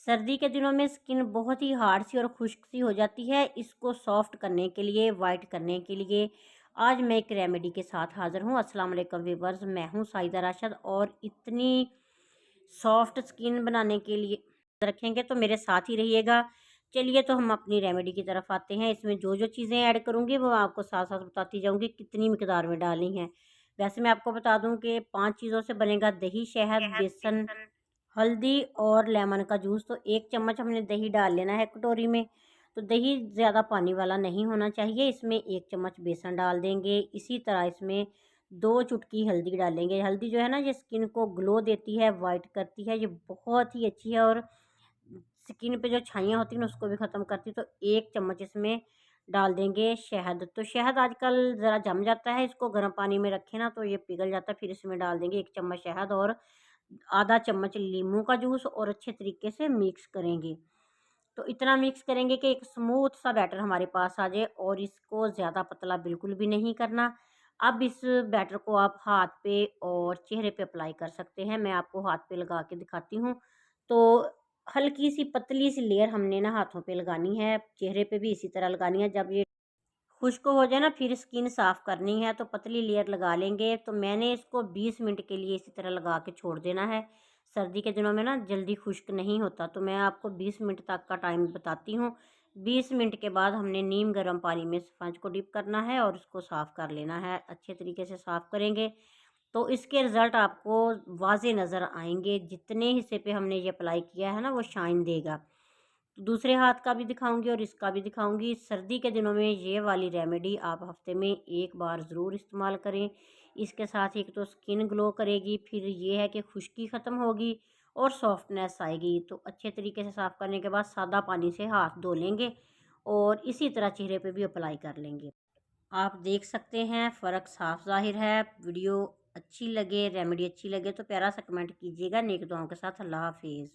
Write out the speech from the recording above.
सर्दी के दिनों में स्किन बहुत ही हार्ड सी और खुश्क सी हो जाती है। इसको सॉफ्ट करने के लिए, वाइट करने के लिए आज मैं एक रेमेडी के साथ हाज़िर हूँ। अस्सलाम वालेकुम व्यूअर्स, मैं हूँ साइदा राशिद और इतनी सॉफ्ट स्किन बनाने के लिए रखेंगे तो मेरे साथ ही रहिएगा। चलिए तो हम अपनी रेमेडी की तरफ आते हैं। इसमें जो चीज़ें ऐड करूँगी वो आपको साथ-साथ बताती जाऊँगी कितनी मिकदार में डालनी है। वैसे मैं आपको बता दूँ कि 5 चीज़ों से बनेगा दही, शहद, बेसन, हल्दी और लेमन का जूस। तो 1 चम्मच हमने दही डाल लेना है कटोरी में। तो दही ज़्यादा पानी वाला नहीं होना चाहिए। इसमें 1 चम्मच बेसन डाल देंगे। इसी तरह इसमें 2 चुटकी हल्दी डालेंगे। हल्दी जो है ना, ये स्किन को ग्लो देती है, वाइट करती है। ये बहुत ही अच्छी है और स्किन पे जो छाइयाँ होती हैं ना उसको भी ख़त्म करती है। तो 1 चम्मच इसमें डाल देंगे शहद। तो शहद आजकल ज़रा जम जाता है, इसको गर्म पानी में रखें ना तो ये पिघल जाता है। फिर इसमें डाल देंगे 1 चम्मच शहद और आधा चम्मच नींबू का जूस और अच्छे तरीके से मिक्स करेंगे। तो इतना मिक्स करेंगे कि एक स्मूथ सा बैटर हमारे पास आ जाए और इसको ज़्यादा पतला बिल्कुल भी नहीं करना। अब इस बैटर को आप हाथ पे और चेहरे पे अप्लाई कर सकते हैं। मैं आपको हाथ पे लगा के दिखाती हूँ। तो हल्की सी पतली सी लेयर हमने ना हाथों पे लगानी है, चेहरे पे भी इसी तरह लगानी है। जब ये खुश्क हो जाए ना फिर स्किन साफ़ करनी है तो पतली लेयर लगा लेंगे। तो मैंने इसको 20 मिनट के लिए इसी तरह लगा के छोड़ देना है। सर्दी के दिनों में ना जल्दी खुश्क नहीं होता, तो मैं आपको 20 मिनट तक का टाइम बताती हूँ। 20 मिनट के बाद हमने नीम गर्म पानी में स्पंज को डिप करना है और उसको साफ़ कर लेना है। अच्छे तरीके से साफ़ करेंगे तो इसके रिज़ल्ट आपको वाज़े नज़र आएँगे। जितने हिस्से पे हमने ये अप्लाई किया है ना वो शाइन देगा। दूसरे हाथ का भी दिखाऊँगी और इसका भी दिखाऊँगी। सर्दी के दिनों में ये वाली रेमेडी आप हफ़्ते में 1 बार ज़रूर इस्तेमाल करें। इसके साथ एक तो स्किन ग्लो करेगी, फिर ये है कि खुश्की ख़त्म होगी और सॉफ्टनेस आएगी। तो अच्छे तरीके से साफ़ करने के बाद सादा पानी से हाथ धो लेंगे और इसी तरह चेहरे पे भी अप्लाई कर लेंगे। आप देख सकते हैं फ़र्क साफ़ ज़ाहिर है। वीडियो अच्छी लगे, रेमेडी अच्छी लगे तो प्यारा सा कमेंट कीजिएगा। नेक दुआओं के साथ अल्लाह हाफ़िज़।